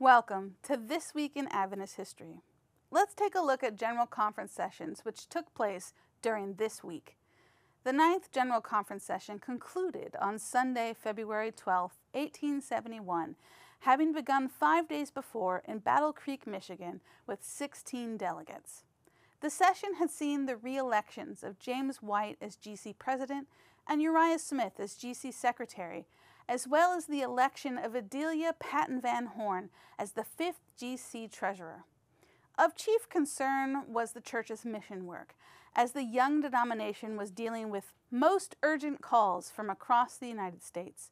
Welcome to This Week in Adventist History. Let's take a look at General Conference sessions which took place during this week. The 9th General Conference session concluded on Sunday, February 12, 1871, having begun 5 days before in Battle Creek, Michigan, with 16 delegates. The session had seen the re-elections of James White as GC President and Uriah Smith as GC Secretary, as well as the election of Adelia Patton Van Horn as the 5th GC Treasurer. Of chief concern was the church's mission work, as the young denomination was dealing with most urgent calls from across the United States.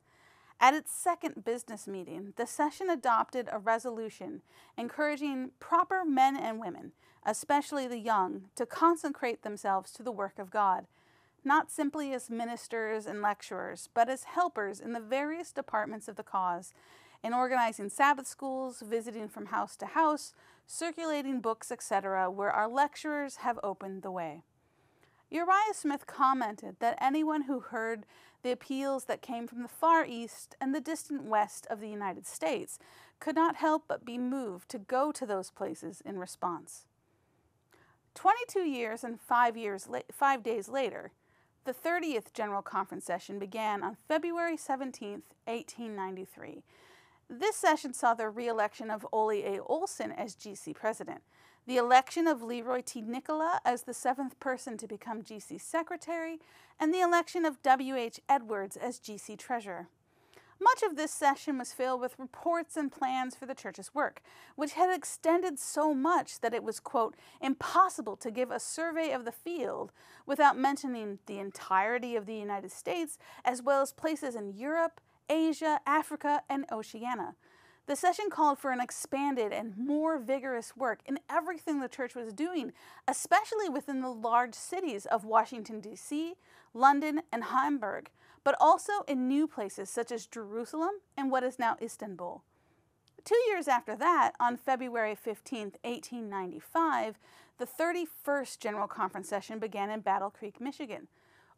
At its second business meeting, the session adopted a resolution encouraging proper men and women, especially the young, to consecrate themselves to the work of God, not simply as ministers and lecturers, but as helpers in the various departments of the cause, in organizing Sabbath schools, visiting from house to house, circulating books, etc., where our lecturers have opened the way. Uriah Smith commented that anyone who heard the appeals that came from the far east and the distant west of the United States could not help but be moved to go to those places in response. 22 years and 5 days later, the 30th General Conference session began on February 17, 1893. This session saw the re-election of Ole A. Olson as GC President, the election of Leroy T. Nicola as the 7th person to become GC Secretary, and the election of W. H. Edwards as GC Treasurer. Much of this session was filled with reports and plans for the church's work, which had extended so much that it was, quote, impossible to give a survey of the field without mentioning the entirety of the United States, as well as places in Europe, Asia, Africa, and Oceania. The session called for an expanded and more vigorous work in everything the church was doing, especially within the large cities of Washington, D.C., London, and Hamburg, but also in new places such as Jerusalem and what is now Istanbul. 2 years after that, on February 15, 1895, the 31st General Conference session began in Battle Creek, Michigan.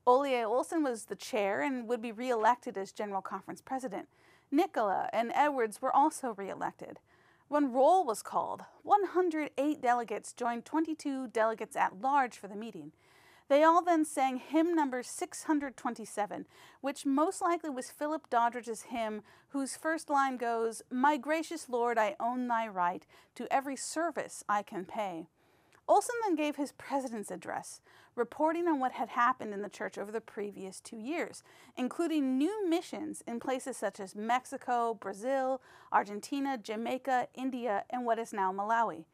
Ole A. Olson was the chair and would be re-elected as General Conference President. Nicola and Edwards were also re-elected. When roll was called, 108 delegates joined 22 delegates at large for the meeting. They all then sang hymn number 627, which most likely was Philip Doddridge's hymn, whose first line goes, "My gracious Lord, I own thy right to every service I can pay." Olson then gave his president's address, reporting on what had happened in the church over the previous 2 years, including new missions in places such as Mexico, Brazil, Argentina, Jamaica, India, and what is now Malawi.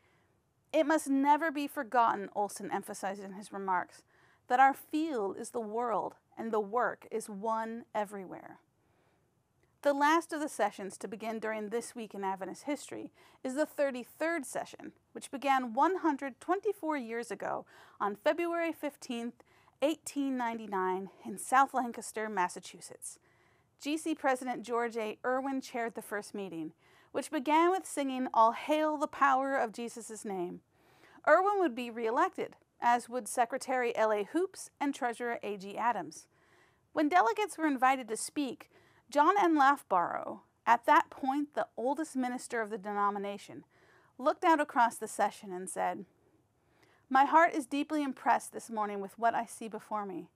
It must never be forgotten, Olson emphasized in his remarks, that our field is the world and the work is one everywhere. The last of the sessions to begin during this week in Adventist history is the 33rd session, which began 124 years ago on February 15, 1899 in South Lancaster, Massachusetts. GC President George A. Irwin chaired the first meeting, which began with singing "All Hail the Power of Jesus' Name." Irwin would be re-elected, as would Secretary L.A. Hoops and Treasurer A.G. Adams. When delegates were invited to speak, John N. Loughborough, at that point the oldest minister of the denomination, looked out across the session and said, "My heart is deeply impressed this morning with what I see before me.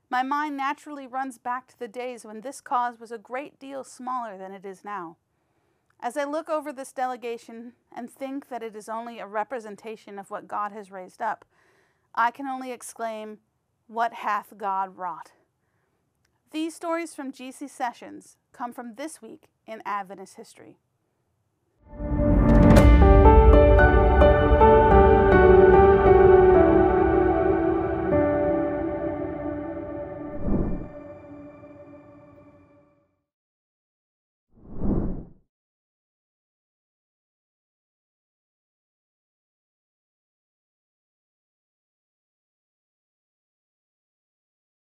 My mind naturally runs back to the days when this cause was a great deal smaller than it is now. As I look over this delegation and think that it is only a representation of what God has raised up, I can only exclaim, 'What hath God wrought?'" These stories from GC sessions come from this week in Adventist history.